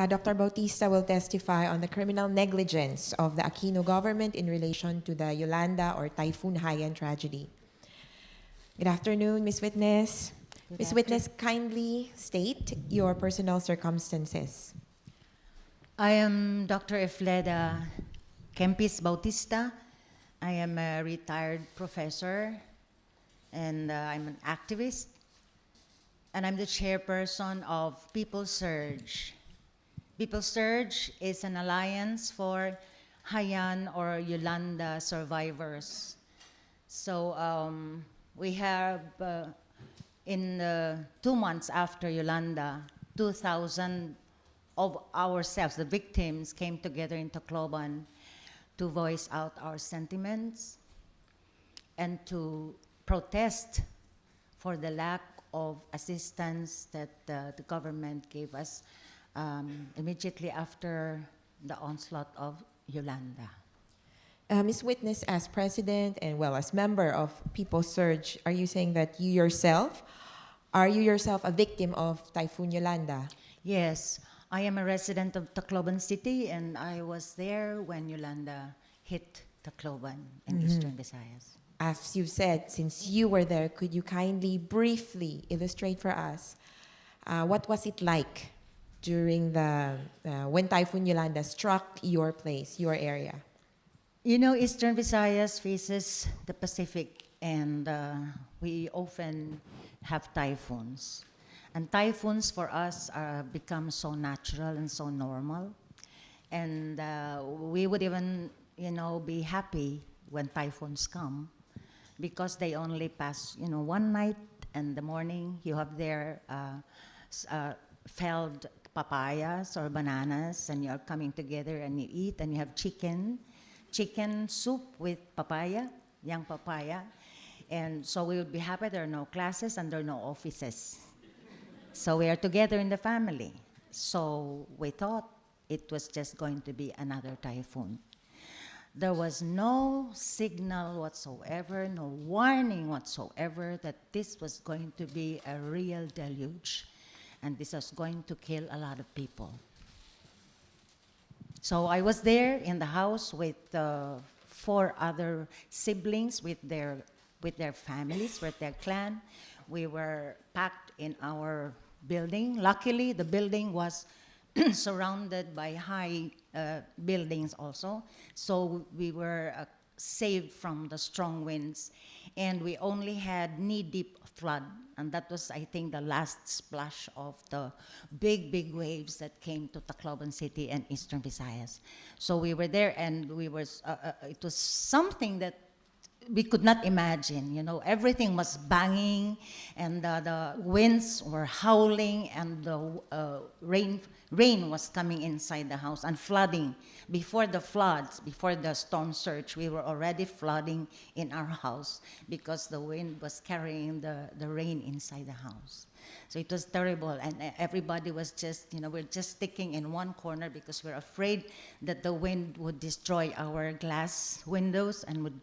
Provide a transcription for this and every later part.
Dr. Bautista will testify on the criminal negligence of the Aquino government in relation to the Yolanda or Typhoon Haiyan tragedy. Good afternoon, Ms. Witness. Ms. Witness, kindly state your personal circumstances. I am Dr. Efleda Bautista. I am a retired professor, and I'm an activist, and I'm the chairperson of People Surge. People Surge is an alliance for Haiyan or Yolanda survivors. So we have, in 2 months after Yolanda, 2,000 of ourselves, the victims, came together in Tacloban to voice out our sentiments and to protest for the lack of assistance that the government gave us immediately after the onslaught of Yolanda. Ms. Witness, as president and as member of People Surge, are you saying that are you yourself a victim of Typhoon Yolanda? Yes, I am a resident of Tacloban City, and I was there when Yolanda hit Tacloban in Eastern Visayas. As you said, since you were there, could you kindly briefly illustrate for us what was it like during when Typhoon Yolanda struck your place, your area? You know, Eastern Visayas faces the Pacific, and we often have typhoons. And typhoons for us become so natural and so normal. And we would even, be happy when typhoons come because they only pass, one night, and the morning you have their felled papayas or bananas, and you're coming together and you eat, and you have chicken soup with papaya, young papaya. And so we would be happy. There are no classes and there are no offices. So we are together in the family. So we thought it was just going to be another typhoon. There was no signal whatsoever, no warning whatsoever that this was going to be a real deluge and this was going to kill a lot of people. So I was there in the house with 4 other siblings with their families, with their clan. We were packed in our building. Luckily, the building was surrounded by high buildings also. So we were saved from the strong winds. And we only had knee-deep flood. And that was, I think, the last splash of the big waves that came to Tacloban City and Eastern Visayas. So we were there, and it was something that we could not imagine. Everything was banging, and the winds were howling, and the rain was coming inside the house and flooding. Before the floods, before the storm surge, we were already flooding in our house because the wind was carrying the rain inside the house. So it was terrible, and everybody was just, we're just sticking in one corner because we're afraid that the wind would destroy our glass windows and would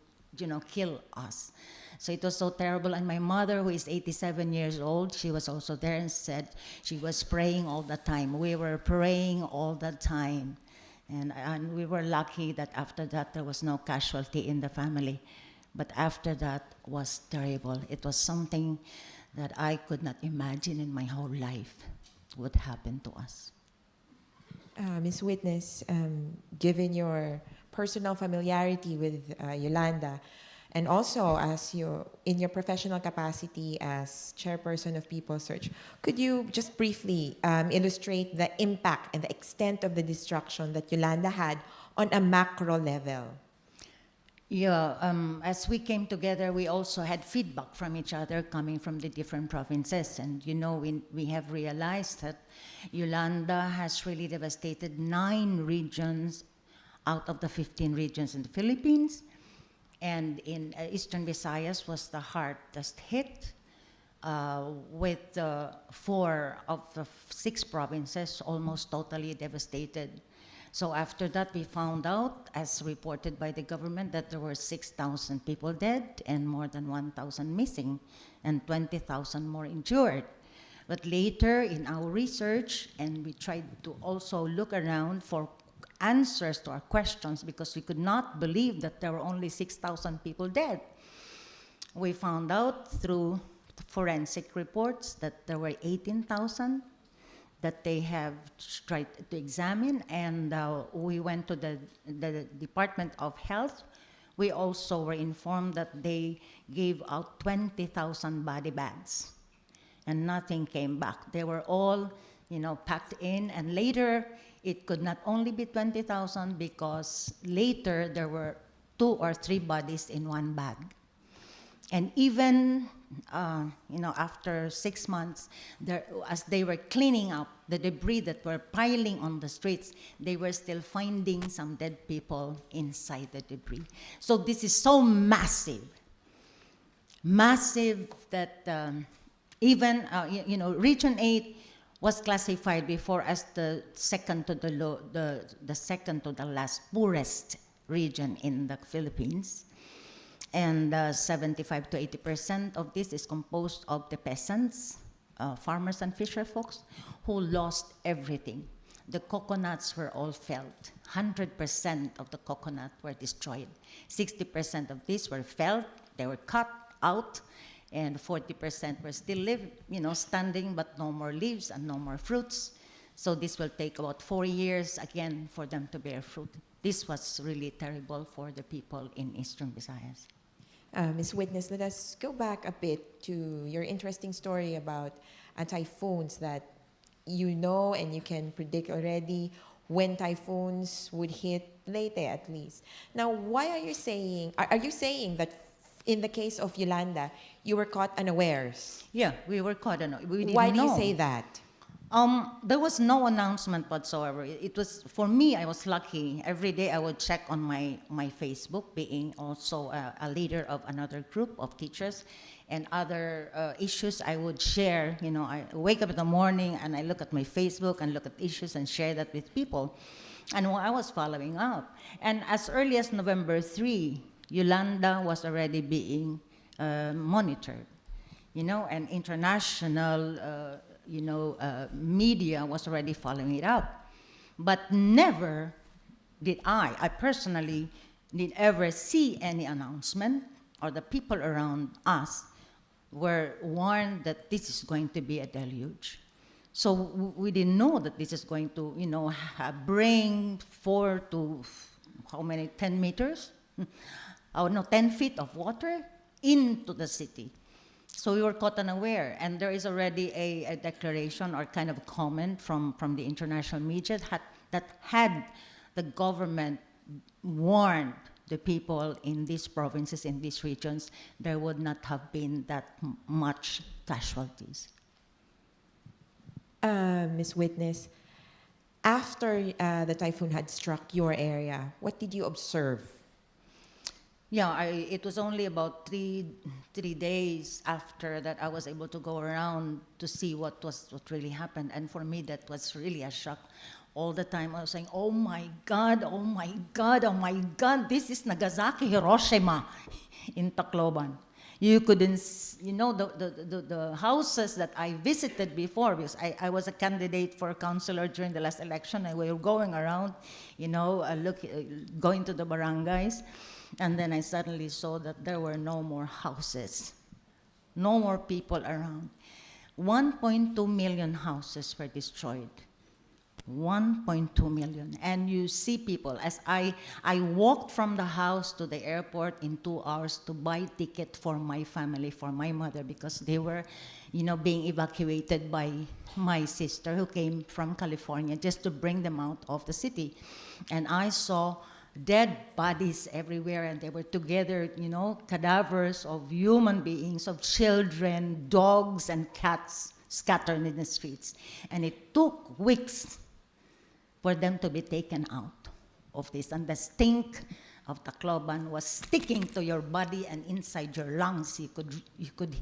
kill us. So it was so terrible. And my mother, who is 87 years old, she was also there and said she was praying all the time. We were praying all the time. And we were lucky that after that there was no casualty in the family. But after that was terrible. It was something that I could not imagine in my whole life would happen to us. Ms. Witness, given your personal familiarity with Yolanda, and also in your professional capacity as chairperson of People Surge, could you just briefly illustrate the impact and the extent of the destruction that Yolanda had on a macro level? Yeah, as we came together, we also had feedback from each other coming from the different provinces. And we have realized that Yolanda has really devastated 9 regions out of the 15 regions in the Philippines. And in Eastern Visayas was the hardest hit, with 4 of the 6 provinces almost totally devastated. So after that, we found out, as reported by the government, that there were 6,000 people dead and more than 1,000 missing and 20,000 more injured. But later in our research, and we tried to also look around for answers to our questions because we could not believe that there were only 6,000 people dead. We found out through forensic reports that there were 18,000 that they have tried to examine, and we went to the Department of Health. We also were informed that they gave out 20,000 body bags, and nothing came back. They were all, packed in, and later it could not only be 20,000 because later there were 2 or 3 bodies in one bag. And even, after 6 months, as they were cleaning up the debris that were piling on the streets, they were still finding some dead people inside the debris. So this is so massive that even, Region 8 was classified before as the second to the second to the last poorest region in the Philippines. And 75 to 80% of this is composed of the peasants, farmers and fisher folks, who lost everything. The coconuts were all felled. 100% of the coconut were destroyed. 60% of these were felled, they were cut out, and 40% were still standing, but no more leaves and no more fruits. So this will take about 4 years again for them to bear fruit. This was really terrible for the people in Eastern Visayas. Ms. Witness, let us go back a bit to your interesting story about typhoons that you know and you can predict already when typhoons would hit Leyte at least. Now, why are you saying that in the case of Yolanda, you were caught unawares? Yeah, we were caught unawares. We didn't Why do know. you say that? There was no announcement whatsoever. It was, for me, I was lucky. Every day I would check on my Facebook, being also a leader of another group of teachers, and other issues I would share. I wake up in the morning and I look at my Facebook and look at issues and share that with people. And I was following up. And as early as November 3, Yolanda was already being monitored. And international media was already following it up. But never did I personally, did ever see any announcement, or the people around us were warned that this is going to be a deluge. So we didn't know that this is going to, bring 4 to, 10 meters? 10 feet of water into the city. So we were caught unaware, and there is already a declaration or kind of comment from the international media that had the government warned the people in these provinces, in these regions, there would not have been that much casualties. Ms. Witness, after the typhoon had struck your area, what did you observe? Yeah, it was only about three days after that I was able to go around to see what really happened. And for me, that was really a shock. All the time I was saying, oh my God, oh my God, oh my God, this is Nagasaki, Hiroshima in Tacloban. You couldn't, the houses that I visited before, because I was a candidate for a councilor during the last election, and we were going around, going to the barangays. And then I suddenly saw that there were no more houses, no more people around. 1.2 million houses were destroyed. 1.2 million. And you see people, as I walked from the house to the airport in 2 hours to buy ticket for my family, for my mother, because they were, being evacuated by my sister who came from California just to bring them out of the city. And I saw dead bodies everywhere, and they were together, cadavers of human beings, of children, dogs, and cats scattered in the streets. And it took weeks for them to be taken out of this. And the stink of Tacloban was sticking to your body and inside your lungs. You could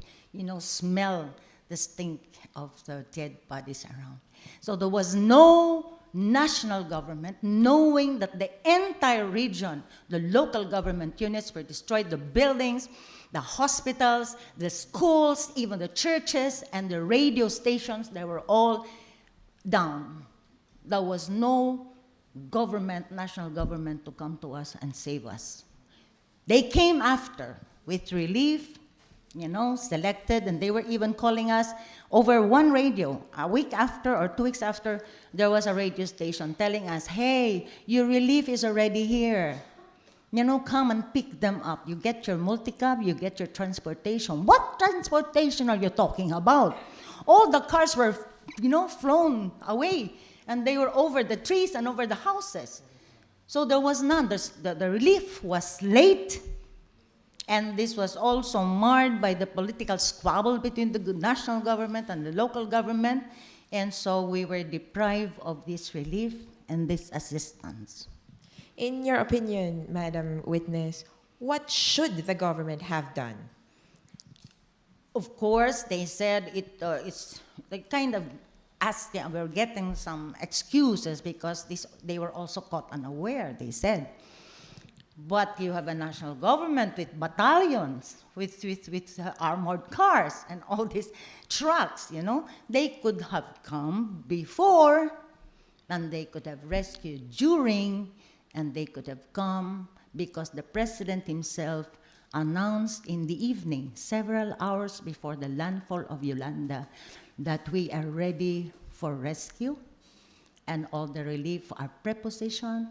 smell the stink of the dead bodies around. So there was no national government, knowing that the entire region, the local government units were destroyed, the buildings, the hospitals, the schools, even the churches, and the radio stations, they were all down. There was no government, national government, to come to us and save us. They came after with relief, selected, and they were even calling us over one radio. A week after or 2 weeks after, there was a radio station telling us, hey, your relief is already here. Come and pick them up. You get your multi-cab, you get your transportation. What transportation are you talking about? All the cars were, flown away, and they were over the trees and over the houses. So there was none. The relief was late, and this was also marred by the political squabble between the national government and the local government, and so we were deprived of this relief and this assistance. In your opinion, Madam Witness, what should the government have done? Of course, they said it's they kind of asking, we're getting some excuses because they were also caught unaware, they said. But you have a national government with battalions, with armored cars and all these trucks, They could have come before, and they could have rescued during, and they could have come because the president himself announced in the evening, several hours before the landfall of Yolanda, that we are ready for rescue and all the relief are preposition.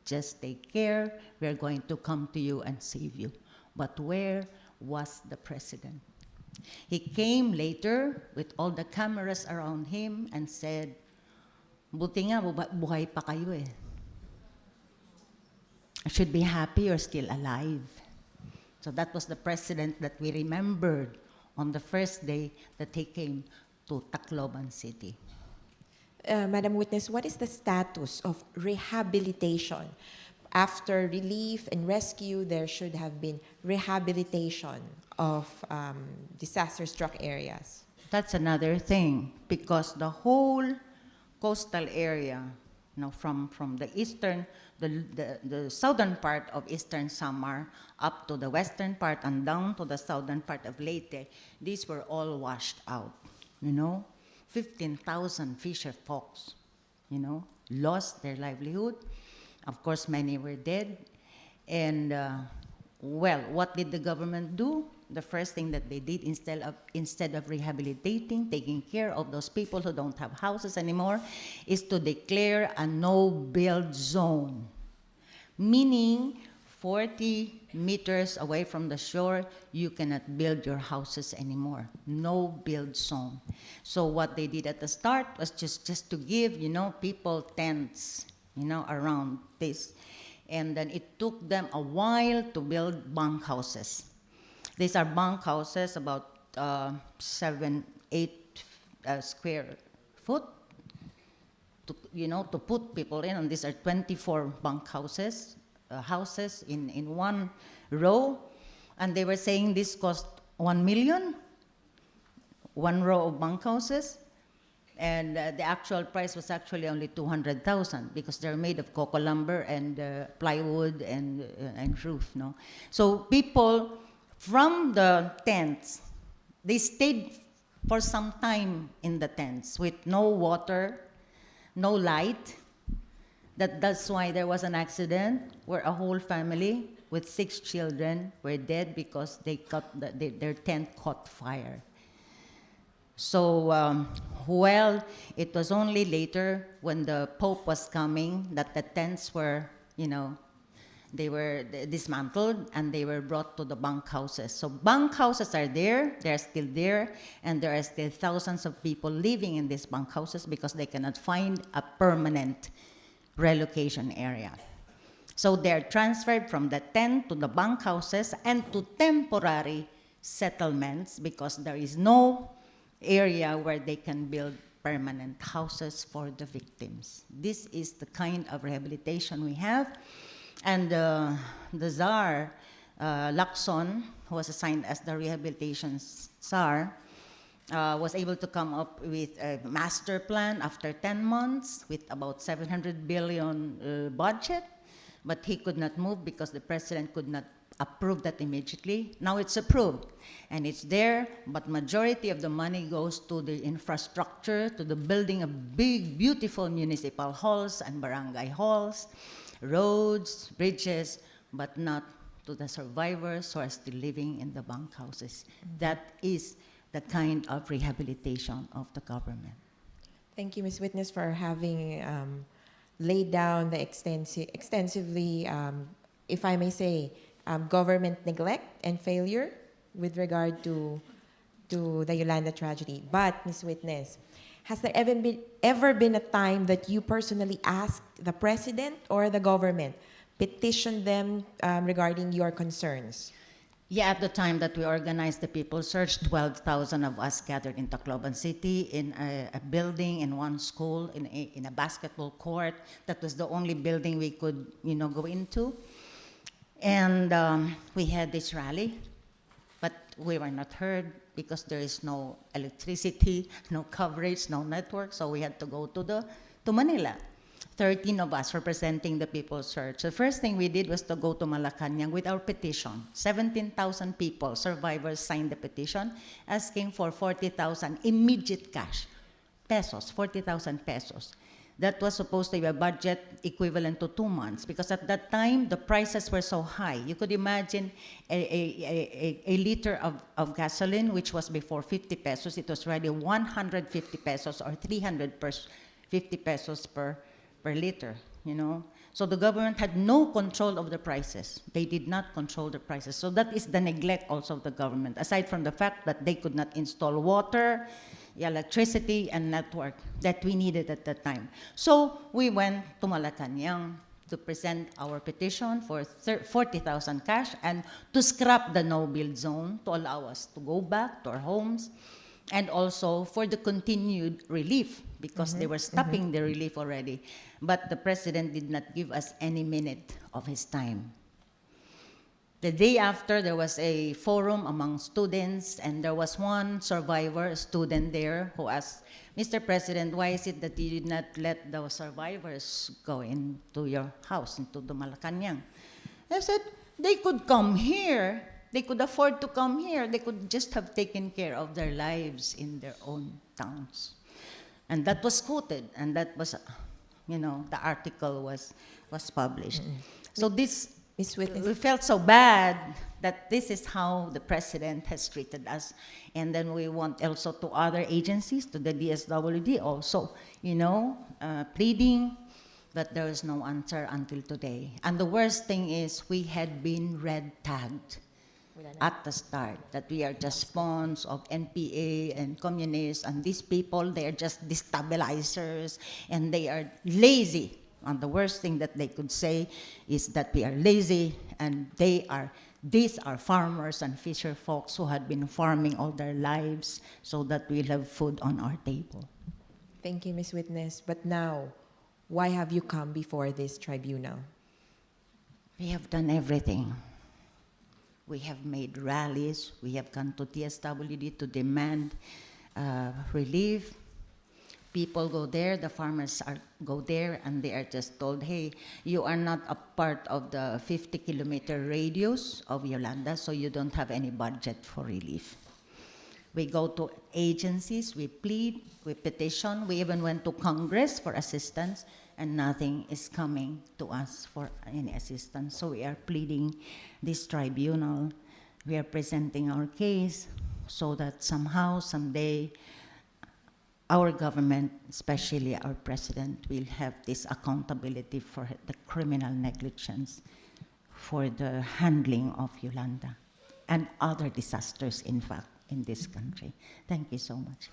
Just take care, we're going to come to you and save you. But where was the president? He came later with all the cameras around him and said, buti nga, buhay pa kayo eh. I should be happy you're still alive. So that was the president that we remembered on the first day that he came to Tacloban City. Madam Witness, what is the status of rehabilitation? After relief and rescue, there should have been rehabilitation of disaster-struck areas. That's another thing, because the whole coastal area, from the eastern, the southern part of eastern Samar up to the western part and down to the southern part of Leyte, these were all washed out, 15,000 fisher folks, lost their livelihood. Of course, many were dead. And, what did the government do? The first thing that they did, instead of rehabilitating, taking care of those people who don't have houses anymore, is to declare a no-build zone, meaning 40 meters away from the shore, you cannot build your houses anymore. No build zone. So what they did at the start was just to give, people tents, around this. And then it took them a while to build bunk houses. These are bunk houses about 7-8 square foot to put people in. And these are 24 bunk houses. Houses in one row, and they were saying this cost 1 million, one row of bunk houses, and the actual price was actually only 200,000 because they're made of cocoa lumber and plywood and roof. So people from the tents, they stayed for some time in the tents with no water, no light. That's why there was an accident where a whole family with 6 children were dead because their tent caught fire. So, it was only later when the Pope was coming that the tents were, they were dismantled and they were brought to the bunk houses. So bunk houses are there, they're still there, and there are still thousands of people living in these bunk houses because they cannot find a permanent relocation area. So they're transferred from the tent to the bunk houses and to temporary settlements because there is no area where they can build permanent houses for the victims. This is the kind of rehabilitation we have. And the czar, Lacson, who was assigned as the rehabilitation czar, was able to come up with a master plan after 10 months with about 700 billion budget, but he could not move because the president could not approved that immediately. Now it's approved, and it's there, but majority of the money goes to the infrastructure, to the building of big, beautiful municipal halls and barangay halls, roads, bridges, but not to the survivors who are still living in the bunkhouses. That is the kind of rehabilitation of the government. Thank you, Ms. Witness, for having laid down the extensively, if I may say, government neglect and failure with regard to the Yolanda tragedy. But, Ms. Witness, has there ever been a time that you personally asked the president or the government, petitioned them regarding your concerns? Yeah, at the time that we organized the People's Surge, 12,000 of us gathered in Tacloban City in a building, in one school, in a basketball court. That was the only building we could, go into. And we had this rally, but we were not heard because there is no electricity, no coverage, no network, so we had to go to Manila. 13 of us representing the People's Surge. The first thing we did was to go to Malacanang with our petition. 17,000 people, survivors, signed the petition asking for 40,000 immediate cash, pesos, 40,000 pesos. That was supposed to be a budget equivalent to 2 months because at that time, the prices were so high. You could imagine a liter of gasoline, which was before 50 pesos, it was already 150 pesos or 350 pesos per liter, So the government had no control of the prices. They did not control the prices. So that is the neglect also of the government, aside from the fact that they could not install water, electricity, and network that we needed at that time. So we went to Malacanang to present our petition for 40,000 cash and to scrap the no-build zone to allow us to go back to our homes, and also for the continued relief because they were stopping the relief already. But the president did not give us any minute of his time. The day after, there was a forum among students, and there was one survivor, a student there, who asked, Mr. President, why is it that you did not let the survivors go into your house, into the Malacanang? I said, they could come here. They could afford to come here. They could just have taken care of their lives in their own towns. And that was quoted, and that was, the article was published. So this, Ms. Witness. we felt so bad that this is how the president has treated us. And then we want also to other agencies, to the DSWD also, pleading, but there is no answer until today. And the worst thing is we had been red tagged at the start, that we are just pawns of NPA and communists, and these people, they are just destabilizers, and they are lazy. And the worst thing that they could say is that we are lazy, and these are farmers and fisher folks who had been farming all their lives so that we'll have food on our table. Thank you, Ms. Witness. But now, why have you come before this tribunal? We have done everything. We have made rallies. We have gone to DSWD to demand relief. People go there, the farmers go there, and they are just told, hey, you are not a part of the 50-kilometer radius of Yolanda, so you don't have any budget for relief. We go to agencies, we plead, we petition, we even went to Congress for assistance, and nothing is coming to us for any assistance. So we are pleading this tribunal. We are presenting our case so that somehow, someday, our government, especially our president, will have this accountability for the criminal negligence for the handling of Yolanda and other disasters, in fact, in this country. Thank you so much.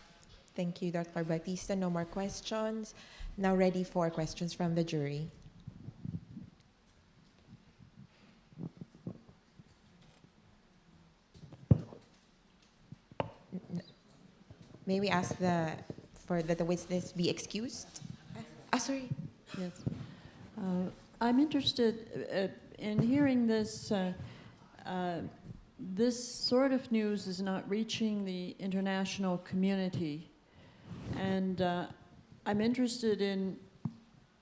Thank you, Dr. Bautista. No more questions. Now ready for questions from the jury. May we ask that the witness be excused? Sorry. Yes. I'm interested in hearing this. This sort of news is not reaching the international community. And I'm interested in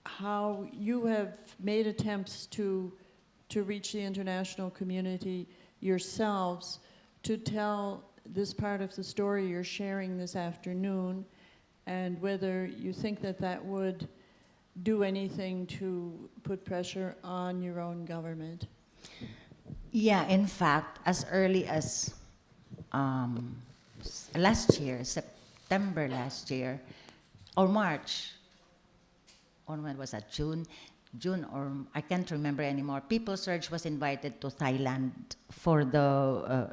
how you have made attempts to to reach the international community yourselves to tell this part of the story you're sharing this afternoon, and whether you think that that would do anything to put pressure on your own government. Yeah, in fact, as early as last year, September last year, or March, or when was that, June, or I can't remember anymore, People Surge was invited to Thailand for the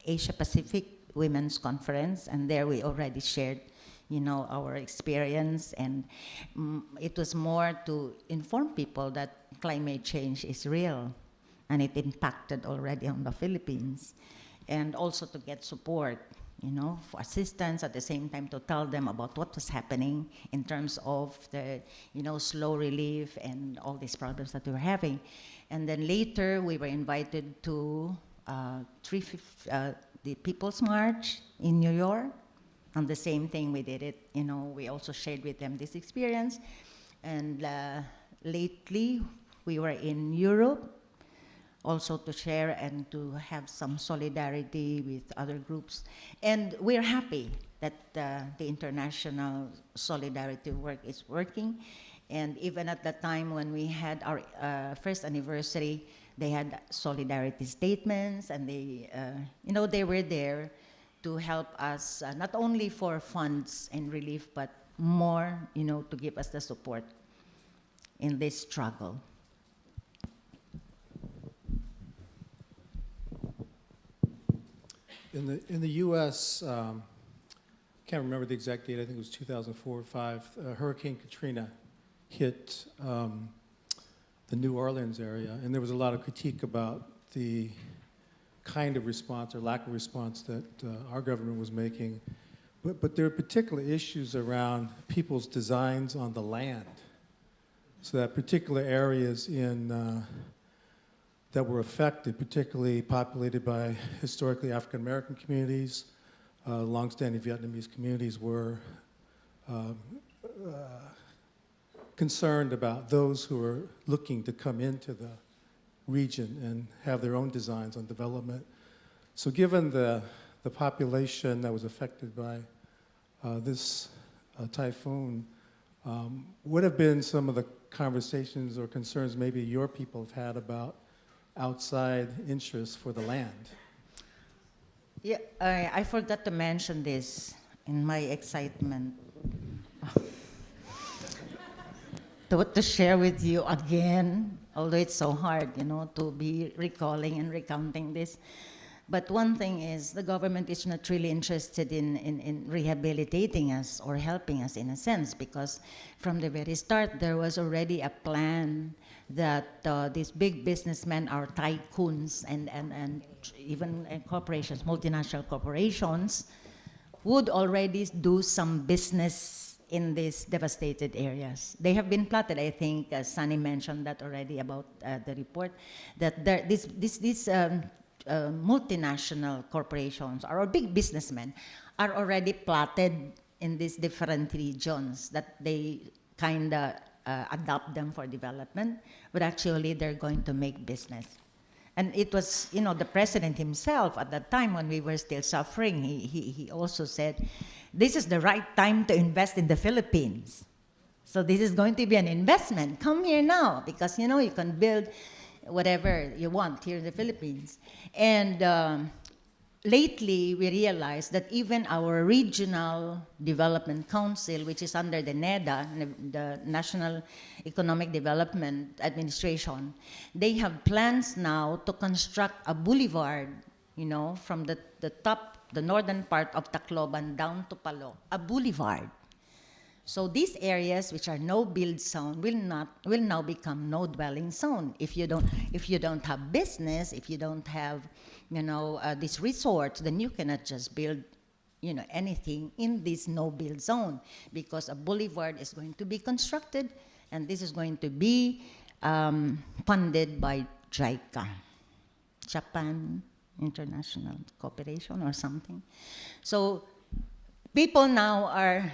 Asia Pacific Women's Conference, and there we already shared, our experience, and it was more to inform people that climate change is real, and it impacted already on the Philippines, and also to get support, for assistance, at the same time to tell them about what was happening in terms of the, slow relief and all these problems that we were having. And then later we were invited to the People's March in New York. And the same thing, we did it, we also shared with them this experience. And lately, we were in Europe, also to share and to have some solidarity with other groups. And we're happy that the international solidarity work is working. And even at the time when we had our first anniversary, they had solidarity statements, and they were there to help us, not only for funds and relief, but more, to give us the support in this struggle. In the U.S., can't remember the exact date, I think it was 2004 or 5, Hurricane Katrina hit the New Orleans area, and there was a lot of critique about the kind of response or lack of response that our government was making. But there are particular issues around people's designs on the land, so that particular areas that were affected, particularly populated by historically African American communities, longstanding Vietnamese communities, were concerned about those who were looking to come into the region and have their own designs on development. So given the population that was affected by this typhoon, what have been some of the conversations or concerns maybe your people have had about outside interests for the land? Yeah, I forgot to mention this in my excitement to share with you again, although it's so hard, to be recalling and recounting this. But one thing is, the government is not really interested in rehabilitating us or helping us in a sense, because from the very start, there was already a plan that these big businessmen, our tycoons, and even corporations, multinational corporations, would already do some business in these devastated areas. They have been plotted, I think, as Sunny mentioned that already about the report, that these multinational corporations or big businessmen are already plotted in these different regions, that they kind of adopt them for development, but actually they're going to make business. And it was, the president himself at that time when we were still suffering, he also said, this is the right time to invest in the Philippines. So this is going to be an investment. Come here now, because, you can build whatever you want here in the Philippines. And lately, we realized that even our Regional Development Council, which is under the NEDA, the National Economic Development Administration, they have plans now to construct a boulevard, from the top, the northern part of Tacloban down to Palo, a boulevard. So these areas which are no-build zone will now become no-dwelling zone. If you don't have business, if you don't have these resorts, then you cannot just build anything in this no-build zone, because a boulevard is going to be constructed, and this is going to be funded by JICA, Japan International Cooperation or something. So people now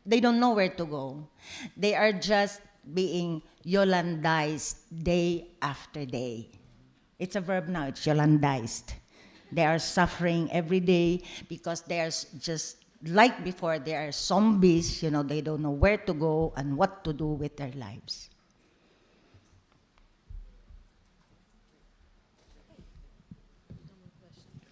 they don't know where to go. They are just being Yolandized day after day. It's a verb now, it's Yolandized. They are suffering every day because there's just, like before, they are zombies, you know, they don't know where to go and what to do with their lives.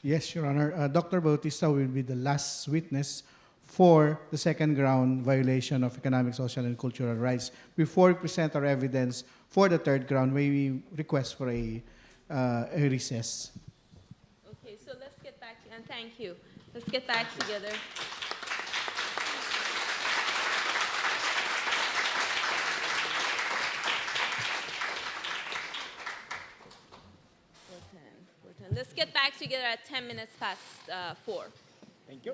Yes, Your Honor. Dr. Bautista will be the last witness for the second ground violation of economic, social, and cultural rights. Before we present our evidence for the third ground, may we request for a recess? Okay, so let's get back, and thank you. Let's get back together. Let's get back together at 10 minutes past 4. Thank you.